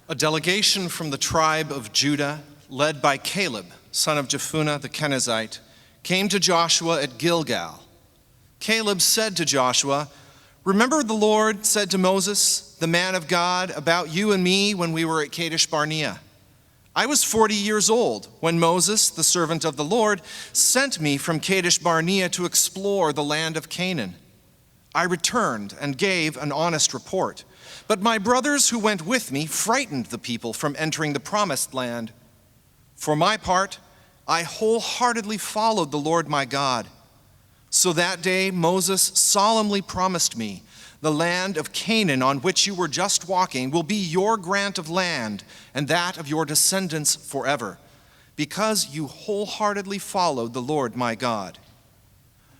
A delegation from the tribe of Judah, led by Caleb, son of Jephunneh the Kenizzite, came to Joshua at Gilgal. Caleb said to Joshua, "Remember the Lord said to Moses, the man of God, about you and me when we were at Kadesh Barnea. I was 40 years old when Moses, the servant of the Lord, sent me from Kadesh Barnea to explore the land of Canaan. I returned and gave an honest report. But my brothers who went with me frightened the people from entering the promised land. For my part, I wholeheartedly followed the Lord my God. So that day Moses solemnly promised me, the land of Canaan on which you were just walking will be your grant of land and that of your descendants forever, because you wholeheartedly followed the Lord my God.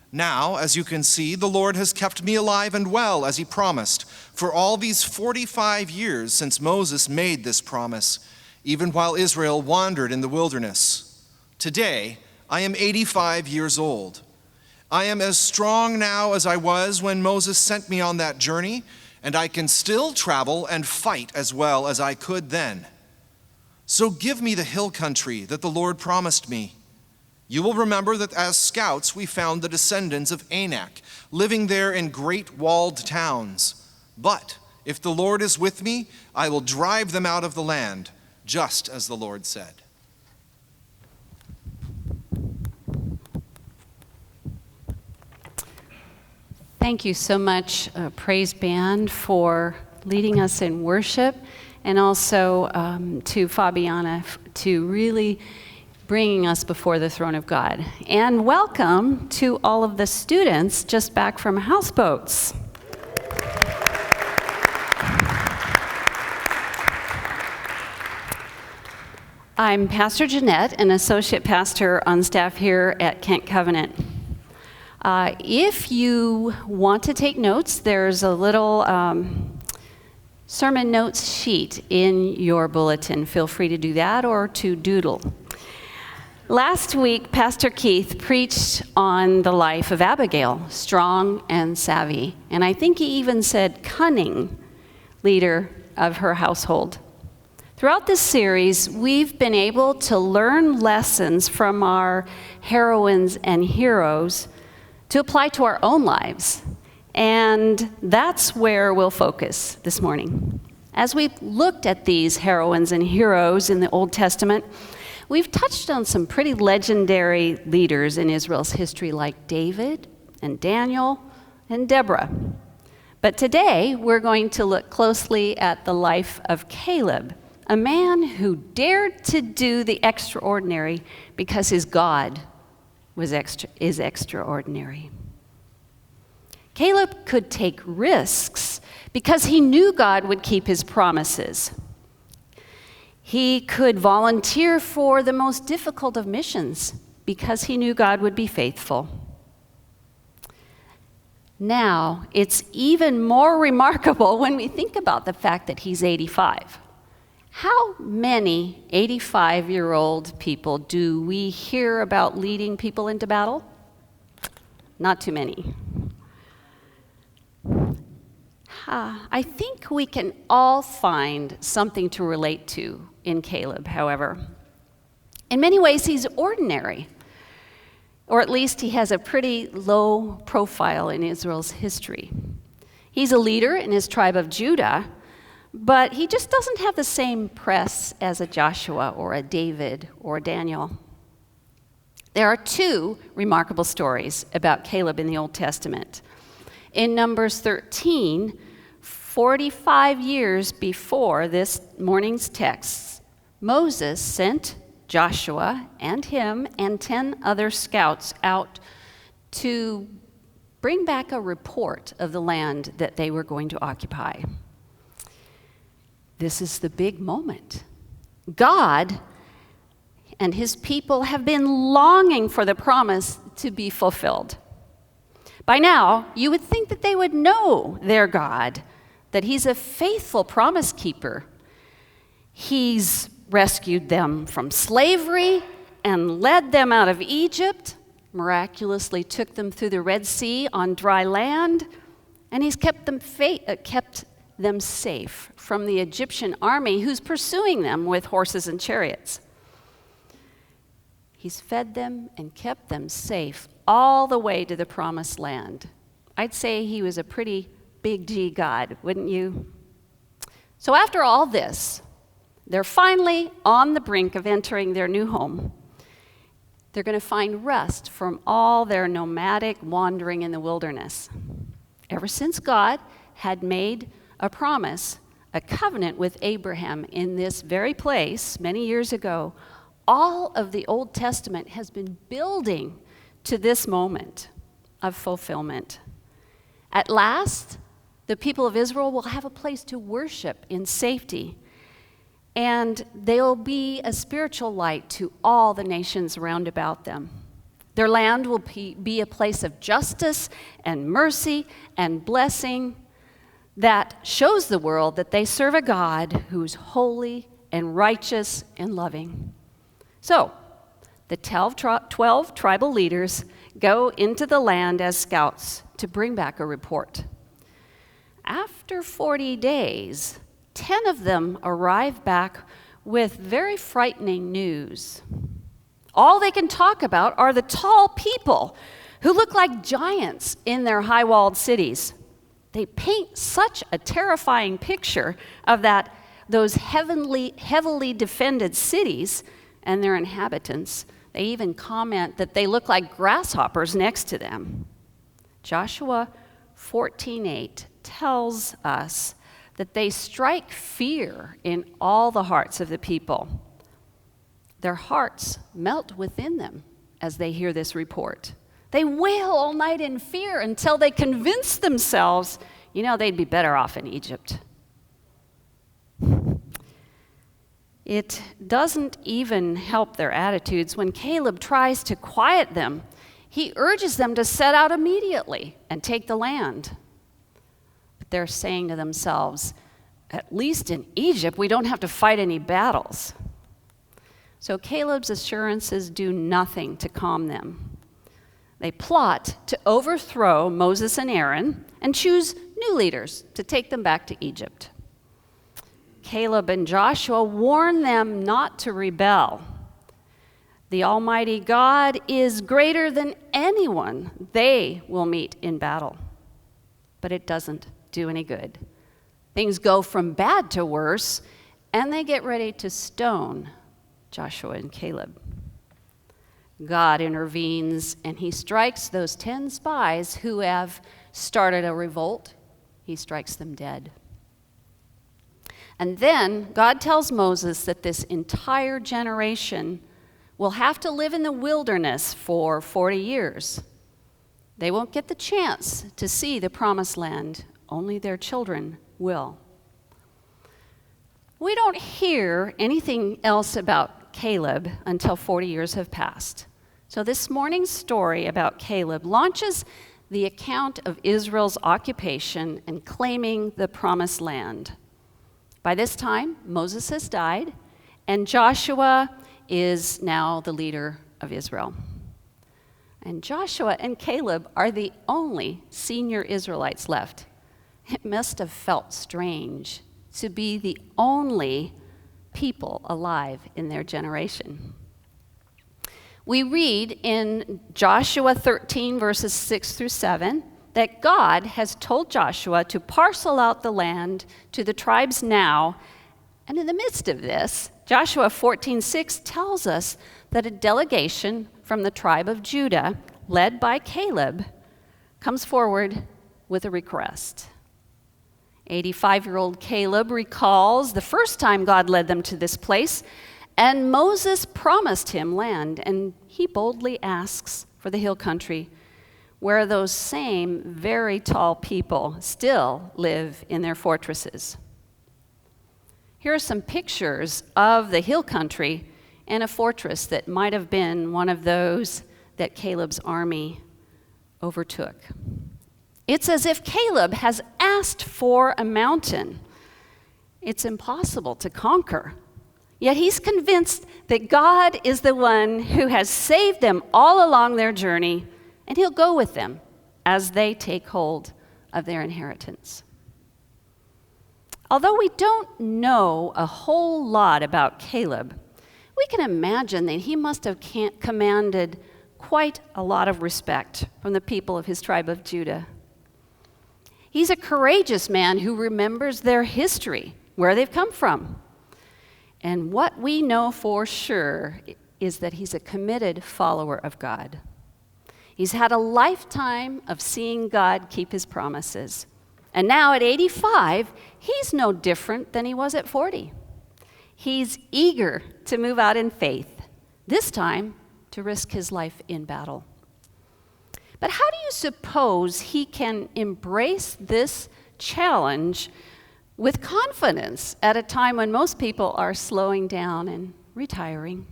Now, as you can see, the Lord has kept me alive and well, as he promised, for all these 45 years since Moses made this promise, even while Israel wandered in the wilderness. Today, I am 85 years old. I am as strong now as I was when Moses sent me on that journey, and I can still travel and fight as well as I could then. So give me the hill country that the Lord promised me. You will remember that as scouts we found the descendants of Anak, living there in great walled towns. But if the Lord is with me, I will drive them out of the land, just as the Lord said." Thank you so much, Praise Band, for leading us in worship, and also to Fabiana to really bringing us before the throne of God. And welcome to all of the students just back from houseboats. I'm Pastor Jeannette, an associate pastor on staff here at Kent Covenant. If you want to take notes, there's a little sermon notes sheet in your bulletin. Feel free to do that or to doodle. Last week, Pastor Keith preached on the life of Abigail, strong and savvy, and I think he even said cunning leader of her household. Throughout this series, we've been able to learn lessons from our heroines and heroes to apply to our own lives, and that's where we'll focus this morning. As we've looked at these heroines and heroes in the Old Testament, we've touched on some pretty legendary leaders in Israel's history like David and Daniel and Deborah. But today, we're going to look closely at the life of Caleb, a man who dared to do the extraordinary because his God is extraordinary. Caleb could take risks because he knew God would keep his promises. He could volunteer for the most difficult of missions because he knew God would be faithful. Now, it's even more remarkable when we think about the fact that he's 85. How many 85-year-old people do we hear about leading people into battle? Not too many. I think we can all find something to relate to in Caleb, however. In many ways, he's ordinary, or at least he has a pretty low profile in Israel's history. He's a leader in his tribe of Judah, but he just doesn't have the same press as a Joshua or a David or a Daniel. There are two remarkable stories about Caleb in the Old Testament. In Numbers 13, 45 years before this morning's text, Moses sent Joshua and him and 10 other scouts out to bring back a report of the land that they were going to occupy. This is the big moment. God and his people have been longing for the promise to be fulfilled. By now, you would think that they would know their God, that he's a faithful promise keeper. He's rescued them from slavery and led them out of Egypt, miraculously took them through the Red Sea on dry land, and he's kept them safe from the Egyptian army who's pursuing them with horses and chariots. He's fed them and kept them safe all the way to the promised land. I'd say he was a pretty big G God, wouldn't you? So after all this, they're finally on the brink of entering their new home. They're going to find rest from all their nomadic wandering in the wilderness. Ever since God had made a promise, a covenant with Abraham in this very place many years ago, all of the Old Testament has been building to this moment of fulfillment. At last, the people of Israel will have a place to worship in safety, and they'll be a spiritual light to all the nations round about them. Their land will be a place of justice and mercy and blessing that shows the world that they serve a God who's holy and righteous and loving. So, the 12 tribal leaders go into the land as scouts to bring back a report. After 40 days, 10 of them arrive back with very frightening news. All they can talk about are the tall people who look like giants in their high-walled cities. They paint such a terrifying picture of those heavily defended cities and their inhabitants. They even comment that they look like grasshoppers next to them. Joshua 14:8 tells us that they strike fear in all the hearts of the people. Their hearts melt within them as they hear this report. They wail all night in fear until they convince themselves, they'd be better off in Egypt. It doesn't even help their attitudes when Caleb tries to quiet them. He urges them to set out immediately and take the land. But they're saying to themselves, at least in Egypt, we don't have to fight any battles. So Caleb's assurances do nothing to calm them. They plot to overthrow Moses and Aaron and choose new leaders to take them back to Egypt. Caleb and Joshua warn them not to rebel. The Almighty God is greater than anyone they will meet in battle. But it doesn't do any good. Things go from bad to worse, and they get ready to stone Joshua and Caleb. God intervenes, and he strikes those 10 spies who have started a revolt. He strikes them dead. And then God tells Moses that this entire generation will have to live in the wilderness for 40 years. They won't get the chance to see the promised land. Only their children will. We don't hear anything else about Caleb until 40 years have passed. So this morning's story about Caleb launches the account of Israel's occupation and claiming the promised land. By this time, Moses has died, and Joshua is now the leader of Israel. And Joshua and Caleb are the only senior Israelites left. It must have felt strange to be the only people alive in their generation. We read in Joshua 13, verses 6 through 7, that God has told Joshua to parcel out the land to the tribes now. And in the midst of this, Joshua 14:6 tells us that a delegation from the tribe of Judah, led by Caleb, comes forward with a request. 85-year-old Caleb recalls the first time God led them to this place, and Moses promised him land, and he boldly asks for the hill country, where those same very tall people still live in their fortresses. Here are some pictures of the hill country and a fortress that might have been one of those that Caleb's army overtook. It's as if Caleb has asked for a mountain. It's impossible to conquer. Yet he's convinced that God is the one who has saved them all along their journey, and he'll go with them as they take hold of their inheritance. Although we don't know a whole lot about Caleb, we can imagine that he must have commanded quite a lot of respect from the people of his tribe of Judah. He's a courageous man who remembers their history, where they've come from. And what we know for sure is that he's a committed follower of God. He's had a lifetime of seeing God keep his promises. And now at 85, he's no different than he was at 40. He's eager to move out in faith, this time to risk his life in battle. But how do you suppose he can embrace this challenge with confidence at a time when most people are slowing down and retiring?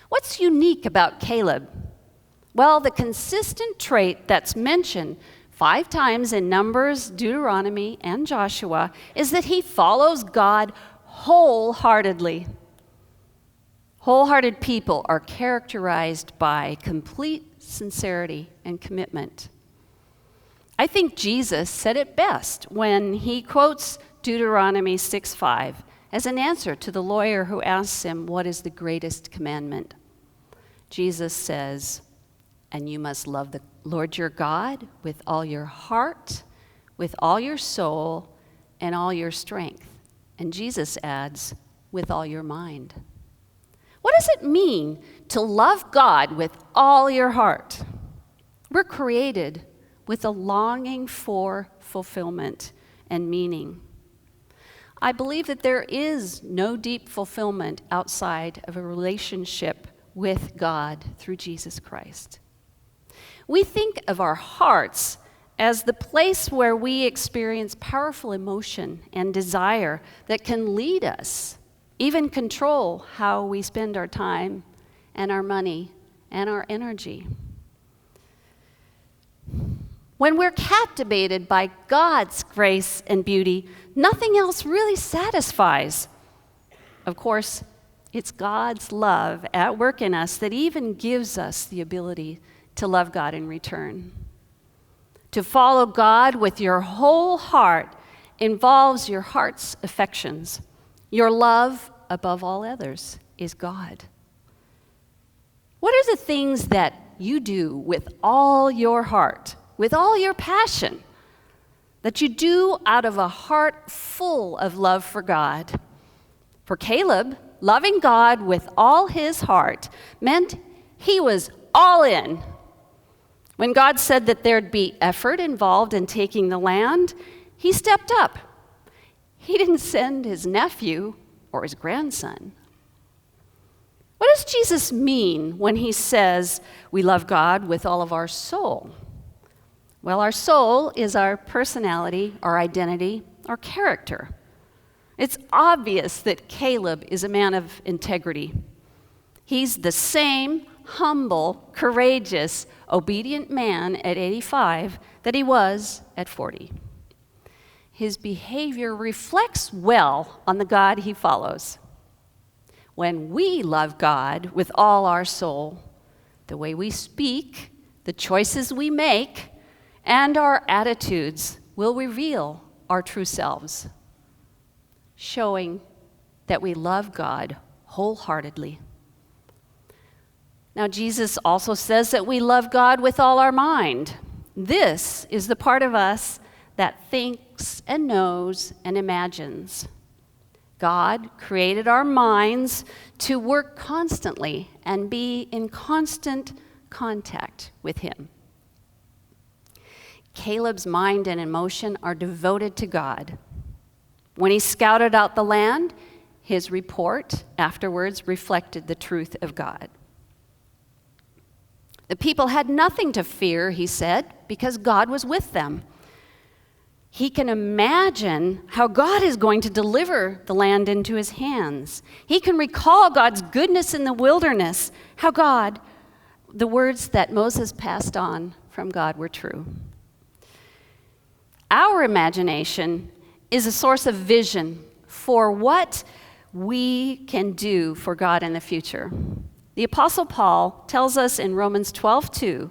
What's unique about Caleb? Well, the consistent trait that's mentioned 5 times in Numbers, Deuteronomy, and Joshua is that he follows God wholeheartedly. Wholehearted people are characterized by complete sincerity and commitment. I think Jesus said it best when he quotes Deuteronomy 6:5 as an answer to the lawyer who asks him, "What is the greatest commandment?" Jesus says, "And you must love the Lord your God with all your heart, with all your soul, and all your strength." And Jesus adds, "with all your mind." What does it mean to love God with all your heart? We're created with a longing for fulfillment and meaning. I believe that there is no deep fulfillment outside of a relationship with God through Jesus Christ. We think of our hearts as the place where we experience powerful emotion and desire that can lead us, even control how we spend our time and our money and our energy. When we're captivated by God's grace and beauty, nothing else really satisfies. Of course, it's God's love at work in us that even gives us the ability to love God in return. To follow God with your whole heart involves your heart's affections. Your love, above all others, is God. What are the things that you do with all your heart, with all your passion, that you do out of a heart full of love for God? For Caleb, loving God with all his heart meant he was all in. When God said that there'd be effort involved in taking the land, he stepped up. He didn't send his nephew or his grandson. What does Jesus mean when he says we love God with all of our soul? Well, our soul is our personality, our identity, our character. It's obvious that Caleb is a man of integrity. He's the same humble, courageous, obedient man at 85 that he was at 40. His behavior reflects well on the God he follows. When we love God with all our soul, the way we speak, the choices we make, and our attitudes will reveal our true selves, showing that we love God wholeheartedly. Now, Jesus also says that we love God with all our mind. This is the part of us that thinks and knows and imagines. God created our minds to work constantly and be in constant contact with Him. Caleb's mind and emotion are devoted to God. When he scouted out the land, his report afterwards reflected the truth of God. The people had nothing to fear, he said, because God was with them. He can imagine how God is going to deliver the land into his hands. He can recall God's goodness in the wilderness, how the words that Moses passed on from God were true. Our imagination is a source of vision for what we can do for God in the future. The Apostle Paul tells us in Romans 12:2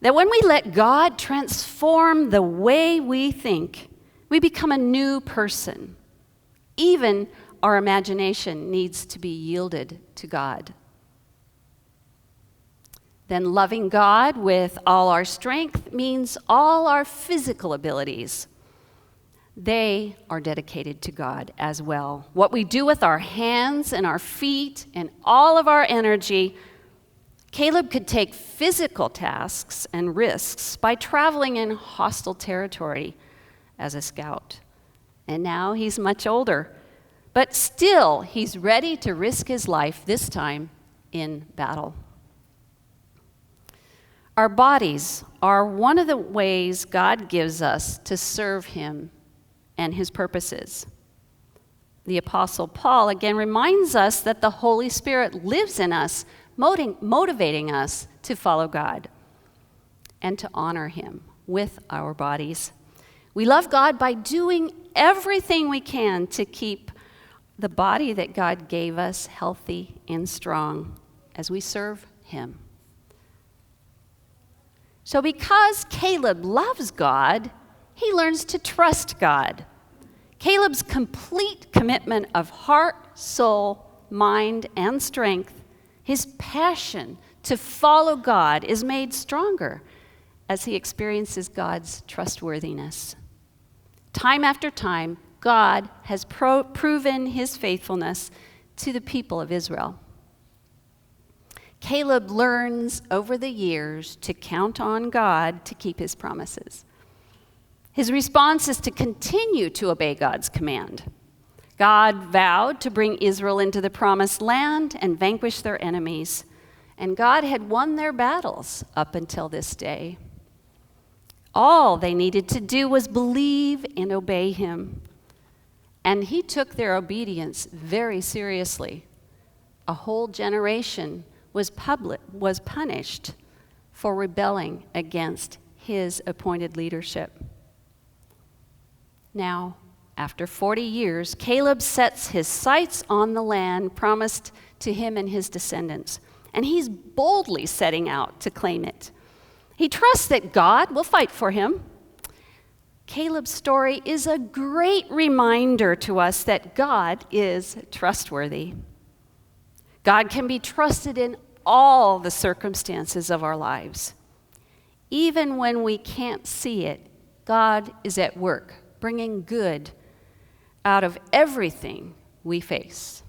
that when we let God transform the way we think, we become a new person. Even our imagination needs to be yielded to God. Then loving God with all our strength means all our physical abilities. They are dedicated to God as well. What we do with our hands and our feet and all of our energy, Caleb could take physical tasks and risks by traveling in hostile territory as a scout. And now he's much older, but still he's ready to risk his life, this time in battle. Our bodies are one of the ways God gives us to serve him and his purposes. The Apostle Paul again reminds us that the Holy Spirit lives in us, motivating us to follow God and to honor him with our bodies. We love God by doing everything we can to keep the body that God gave us healthy and strong as we serve him. So because Caleb loves God, he learns to trust God. Caleb's complete commitment of heart, soul, mind, and strength, his passion to follow God, is made stronger as he experiences God's trustworthiness. Time after time, God has proven his faithfulness to the people of Israel. Caleb learns over the years to count on God to keep his promises. His response is to continue to obey God's command. God vowed to bring Israel into the promised land and vanquish their enemies, and God had won their battles up until this day. All they needed to do was believe and obey him, and he took their obedience very seriously. A whole generation was punished for rebelling against his appointed leadership. Now, after 40 years, Caleb sets his sights on the land promised to him and his descendants, and he's boldly setting out to claim it. He trusts that God will fight for him. Caleb's story is a great reminder to us that God is trustworthy. God can be trusted in all the circumstances of our lives. Even when we can't see it, God is at work, bringing good out of everything we face.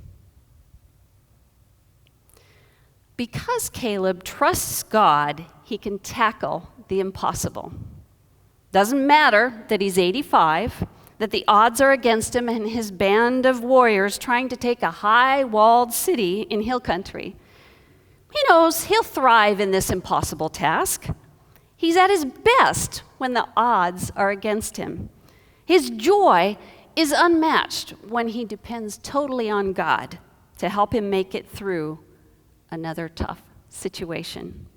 Because Caleb trusts God, he can tackle the impossible. Doesn't matter that he's 85, that the odds are against him and his band of warriors trying to take a high-walled city in hill country. He knows he'll thrive in this impossible task. He's at his best when the odds are against him. His joy is unmatched when he depends totally on God to help him make it through another tough situation.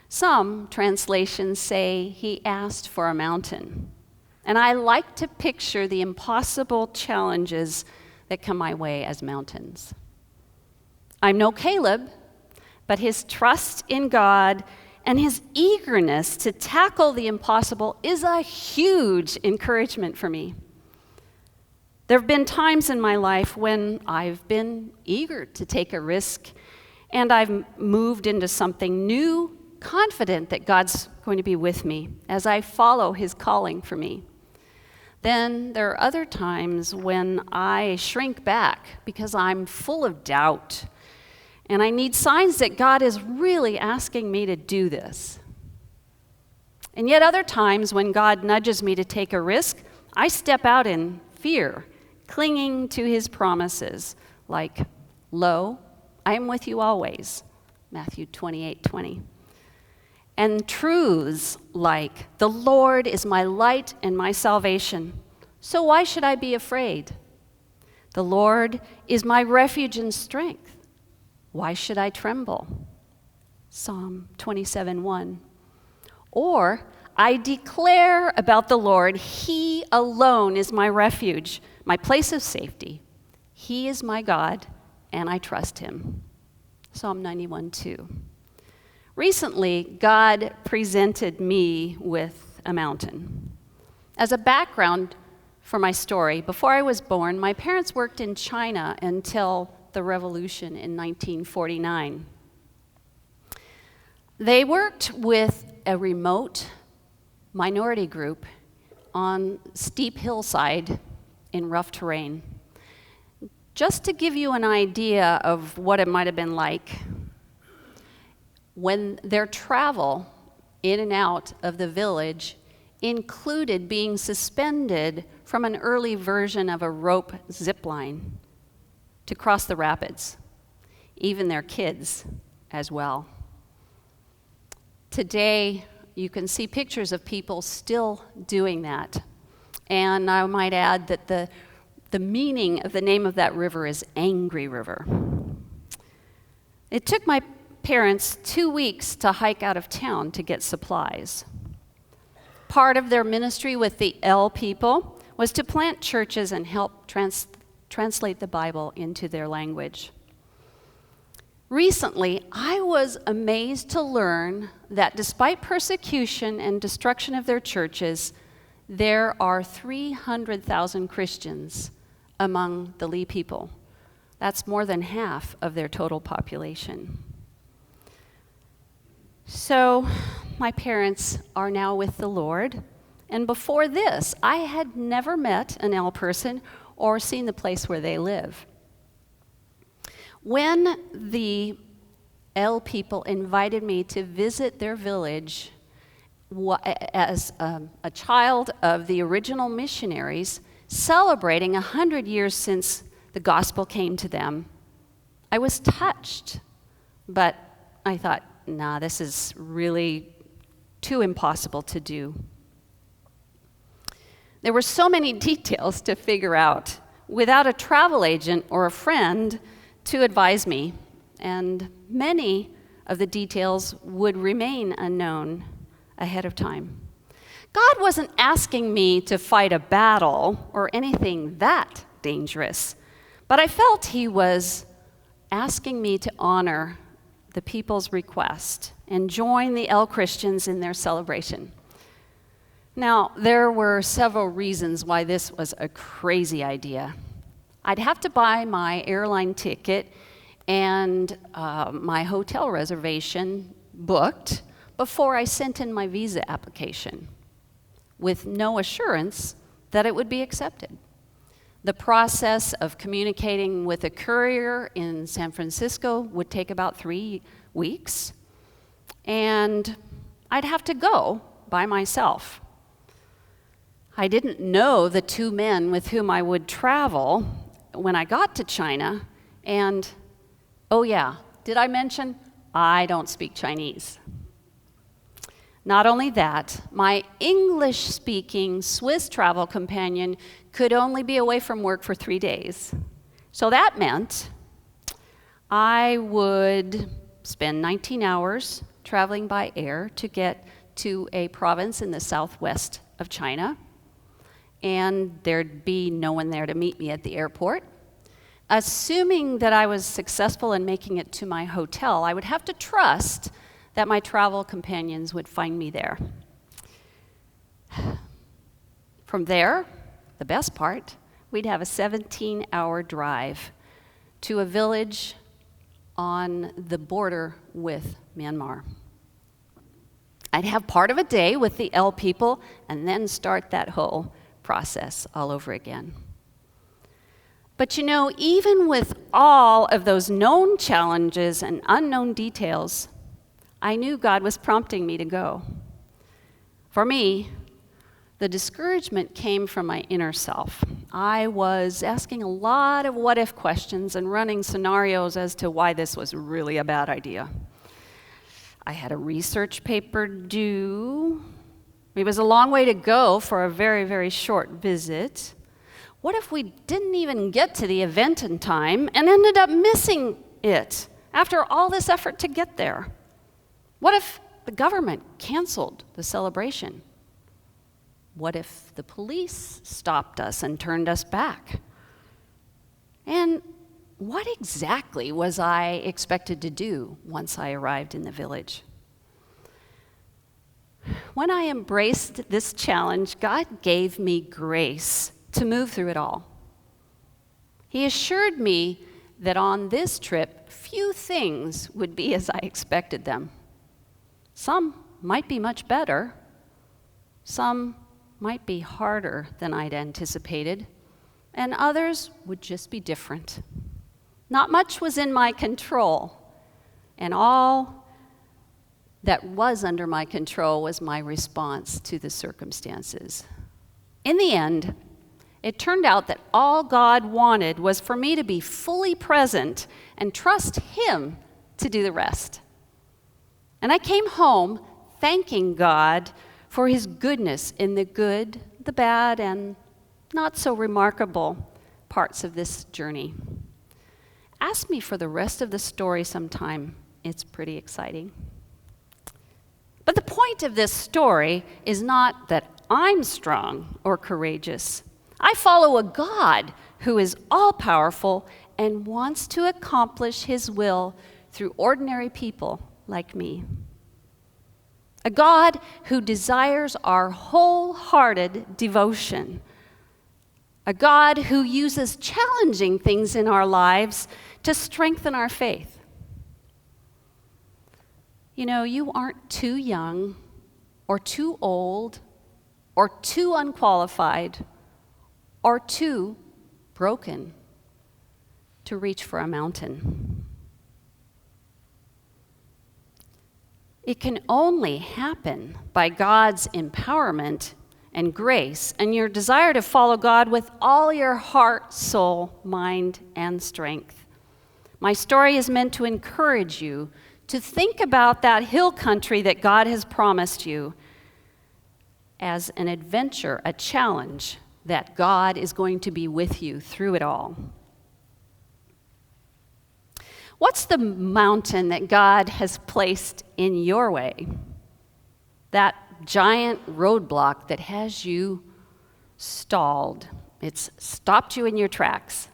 Some translations say he asked for a mountain, and I like to picture the impossible challenges that come my way as mountains. I'm no Caleb, but his trust in God and his eagerness to tackle the impossible is a huge encouragement for me. There have been times in my life when I've been eager to take a risk, and I've moved into something new, confident that God's going to be with me as I follow his calling for me. Then there are other times when I shrink back because I'm full of doubt, and I need signs that God is really asking me to do this. And yet other times when God nudges me to take a risk, I step out in fear, clinging to his promises, like, "Lo, I am with you always," Matthew 28:20. And truths like, "The Lord is my light and my salvation, so why should I be afraid? The Lord is my refuge and strength, why should I tremble?" Psalm 27:1. Or, "I declare about the Lord, he alone is my refuge, my place of safety. He is my God, and I trust him." Psalm 91:2. Recently, God presented me with a mountain. As a background, for my story. Before I was born, my parents worked in China until the revolution in 1949. They worked with a remote minority group on steep hillside in rough terrain. Just to give you an idea of what it might have been like, when their travel in and out of the village included being suspended from an early version of a rope zip line to cross the rapids, even their kids as well. Today, you can see pictures of people still doing that. And I might add that the meaning of the name of that river is Angry River. It took my parents 2 weeks to hike out of town to get supplies. Part of their ministry with the L people was to plant churches and help translate the Bible into their language. Recently, I was amazed to learn that despite persecution and destruction of their churches, there are 300,000 Christians among the Li people. That's more than half of their total population. So, my parents are now with the Lord, and before this, I had never met an L person or seen the place where they live. When the L people invited me to visit their village as a child of the original missionaries, celebrating 100 years since the gospel came to them, I was touched. But I thought, nah, this is really too impossible to do. There were so many details to figure out without a travel agent or a friend to advise me, and many of the details would remain unknown ahead of time. God wasn't asking me to fight a battle or anything that dangerous, but I felt he was asking me to honor the people's request and join the L Christians in their celebration. Now, there were several reasons why this was a crazy idea. I'd have to buy my airline ticket and my hotel reservation booked before I sent in my visa application, with no assurance that it would be accepted. The process of communicating with a courier in San Francisco would take about 3 weeks, and I'd have to go by myself. I didn't know the 2 men with whom I would travel when I got to China, and oh yeah, did I mention I don't speak Chinese? Not only that, my English-speaking Swiss travel companion could only be away from work for 3 days. So that meant I would spend 19 hours traveling by air to get to a province in the southwest of China, and there'd be no one there to meet me at the airport. Assuming that I was successful in making it to my hotel, I would have to trust that my travel companions would find me there. From there, the best part, we'd have a 17-hour drive to a village on the border with Myanmar. I'd have part of a day with the L people and then start that whole process all over again. But you know, even with all of those known challenges and unknown details, I knew God was prompting me to go. For me, the discouragement came from my inner self. I was asking a lot of what-if questions and running scenarios as to why this was really a bad idea. I had a research paper due. It was a long way to go for a very, very short visit. What if we didn't even get to the event in time and ended up missing it after all this effort to get there? What if the government canceled the celebration? What if the police stopped us and turned us back? And what exactly was I expected to do once I arrived in the village? When I embraced this challenge, God gave me grace to move through it all. He assured me that on this trip, few things would be as I expected them. Some might be much better. Some might be harder than I'd anticipated, and others would just be different. Not much was in my control, and all that was under my control was my response to the circumstances. In the end, it turned out that all God wanted was for me to be fully present and trust Him to do the rest. And I came home thanking God for His goodness in the good, the bad, and not so remarkable parts of this journey. Ask me for the rest of the story sometime. It's pretty exciting. But the point of this story is not that I'm strong or courageous. I follow a God who is all-powerful and wants to accomplish His will through ordinary people like me. A God who desires our wholehearted devotion. A God who uses challenging things in our lives to strengthen our faith. You know, you aren't too young or too old or too unqualified or too broken to reach for a mountain. It can only happen by God's empowerment and grace and your desire to follow God with all your heart, soul, mind, and strength. My story is meant to encourage you to think about that hill country that God has promised you as an adventure, a challenge that God is going to be with you through it all. What's the mountain that God has placed in your way? That giant roadblock that has you stalled. It's stopped you in your tracks.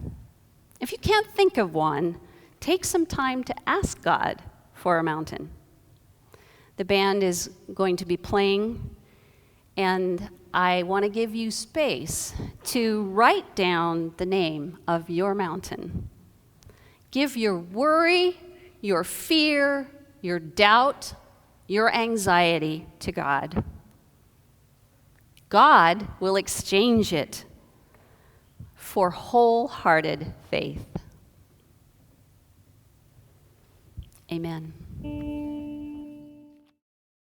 If you can't think of one, take some time to ask God for a mountain. The band is going to be playing, and I want to give you space to write down the name of your mountain. Give your worry, your fear, your doubt, your anxiety to God. God will exchange it for wholehearted faith. Amen.